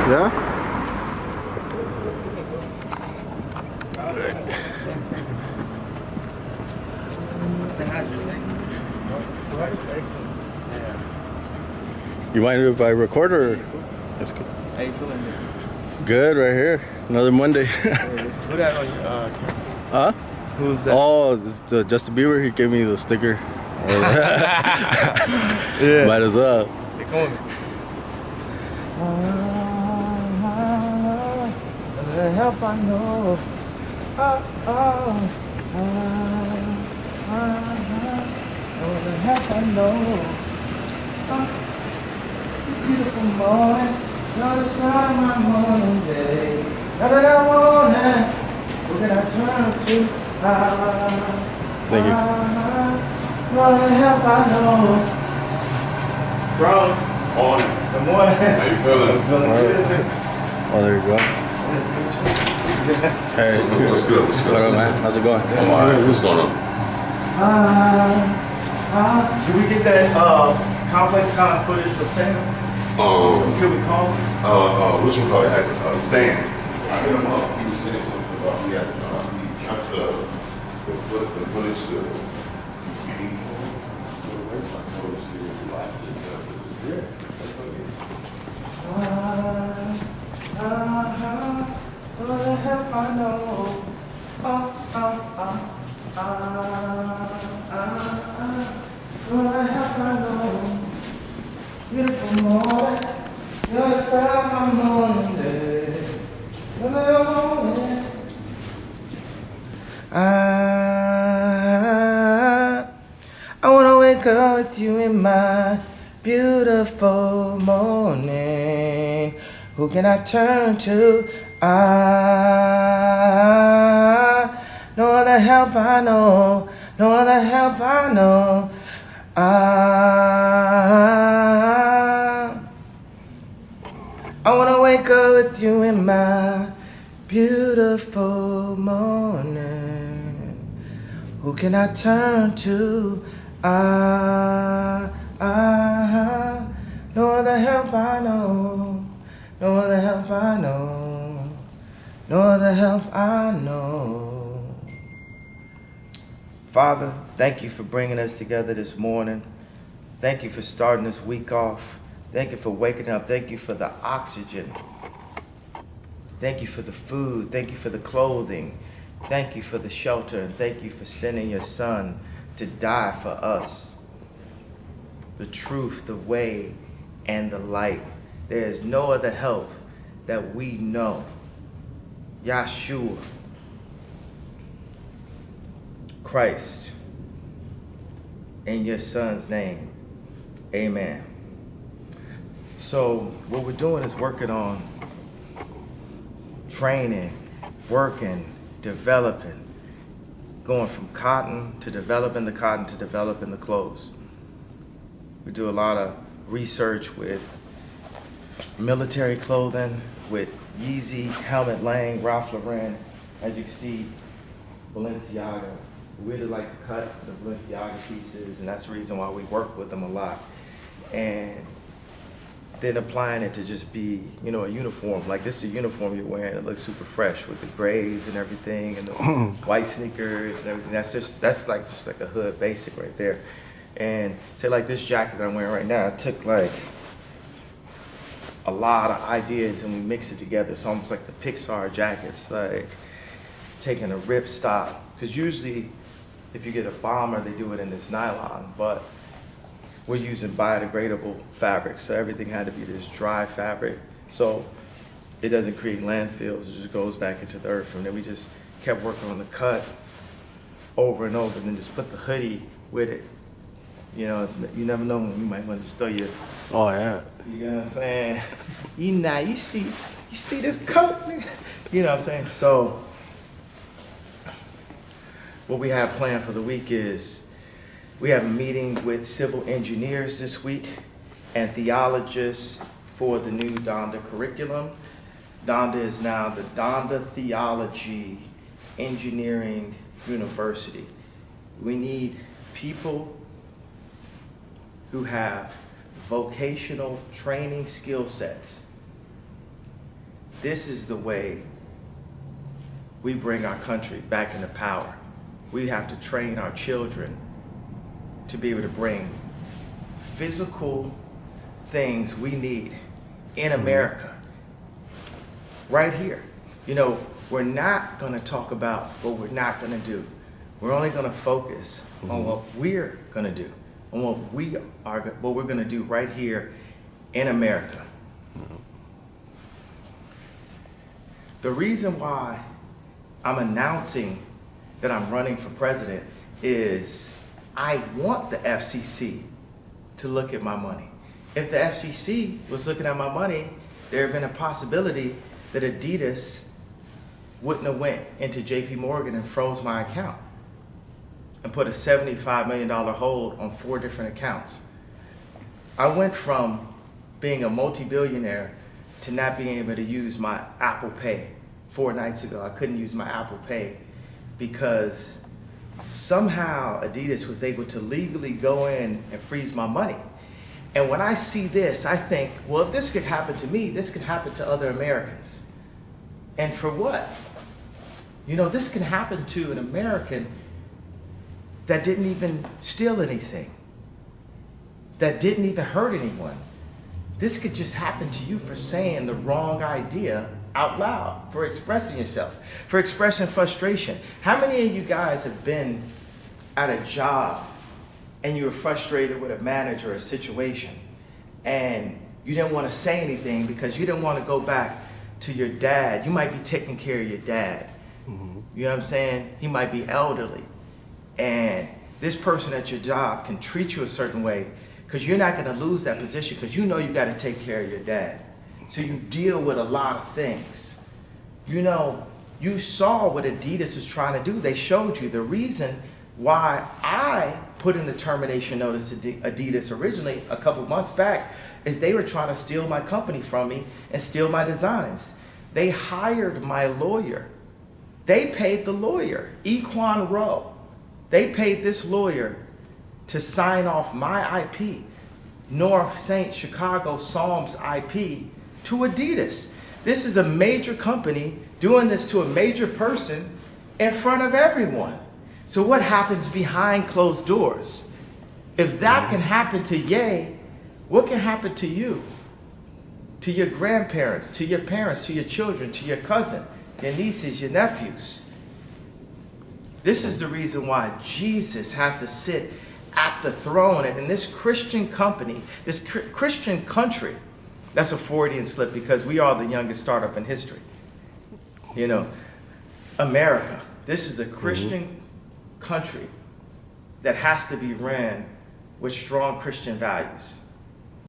Yeah? You mind if I record or? That's good. How you feeling? Good, right here. Another Monday. Who that on your Huh? Who's that? Oh, it's the Justin Bieber. He gave me the sticker. Yeah. Might as well. Hey, come on. The help I know. The help I know. Beautiful morning, you're the sun of my morning day. Now that I want it, who can I turn to? Thank you. Lord, the help I know. Bro, Morning. good morning. How you feeling? Feeling good. Oh, there you go. Hey. What's good? What's good? What up, man? How's it going? I'm all right. What's going on? Did we get that complex con footage from Sam? Can we call him? What you call it? Stan. I hit him up. He was saying something about he captured the footage to meeting for the race. I told him he was live to yeah. What the help I know. What the help I know. Beautiful morning, you're the sun of my morning day. When I want it, I wanna wake up with you in my beautiful morning. Who can I turn to? No other help I know, no other help I know. I wanna wake up with you in my beautiful morning. Who can I turn to? No other help I know. No other help I know. No other help I know. Father, thank you for bringing us together this morning. Thank you for starting this week off. Thank you for waking up. Thank you for the oxygen. Thank you for the food. Thank you for the clothing. Thank you for the shelter. And thank you for sending your son to die for us. The truth, the way, and the light. There is no other help that we know. Yahshua, Christ, in your son's name, amen. So what we're doing is working on training, working, developing, going from cotton to developing the cotton to developing the clothes. We do a lot of research with military clothing, with Yeezy, Helmut Lang, Ralph Lauren. As you can see, Balenciaga. We really like to cut the Balenciaga pieces, and that's the reason why we work with them a lot. And then applying it to just be, you know, a uniform. Like this is a uniform you're wearing. It looks super fresh with the grays and everything, and the white sneakers and everything. That's like just like a hood basic right there. And say like this jacket that I'm wearing right now, I took like a lot of ideas and we mixed it together. It's almost like the Pixar jackets, like taking a rip stop. Because usually if you get a bomber, they do it in this nylon, but we're using biodegradable fabric. So everything had to be this dry fabric. So it doesn't create landfills, it just goes back into the earth. And then we just kept working on the cut over and over, and then just put the hoodie with it. You know, you never know when you might want to just throw your, Oh, yeah. you know what I'm saying? You see this coat? You know what I'm saying? So what we have planned for the week is we have a meeting with civil engineers this week and theologists for the new Donda curriculum. Donda is now the Donda Theology Engineering University. We need people who have vocational training skill sets this is the way we bring our country back into power. We have to train our children to be able to bring physical things we need in America, right here. You know, we're not gonna talk about what we're not gonna do. We're only gonna focus on what we're gonna do, on what we're gonna do right here in America. The reason why I'm announcing that I'm running for president is I want the FCC to look at my money. If the FCC was looking at my money, there had been a possibility that Adidas wouldn't have went into JP Morgan and froze my account and put a $75 million hold on 4 different accounts. I went from being a multi-billionaire to not being able to use my Apple Pay. 4 nights ago, I couldn't use my Apple Pay because somehow Adidas was able to legally go in and freeze my money. And when I see this, I think, well, if this could happen to me, this could happen to other Americans. And for what? You know, this can happen to an American that didn't even steal anything, that didn't even hurt anyone. This could just happen to you for saying the wrong idea out loud, for expressing yourself, for expressing frustration. How many of you guys have been at a job and you were frustrated with a manager or a situation and you didn't want to say anything because you didn't want to go back to your dad? You might be taking care of your dad. You know what I'm saying? He might be elderly. And this person at your job can treat you a certain way because you're not going to lose that position because you know you got to take care of your dad. So you deal with a lot of things. You know, you saw what Adidas is trying to do. They showed you the reason why I put in the termination notice to Adidas originally a couple months back is they were trying to steal my company from me and steal my designs. They hired my lawyer. They paid the lawyer, Equan Rowe. They paid this lawyer to sign off my IP, North St. Chicago Psalms IP, to Adidas. This is a major company doing this to a major person in front of everyone. So what happens behind closed doors? If that can happen to Ye, what can happen to you? To your grandparents, to your parents, to your children, to your cousin, your nieces, your nephews. This is the reason why Jesus has to sit at the throne. And in this Christian company, this Christian country, that's a Freudian slip because we are the youngest startup in history. You know, America, this is a Christian country that has to be ran with strong Christian values.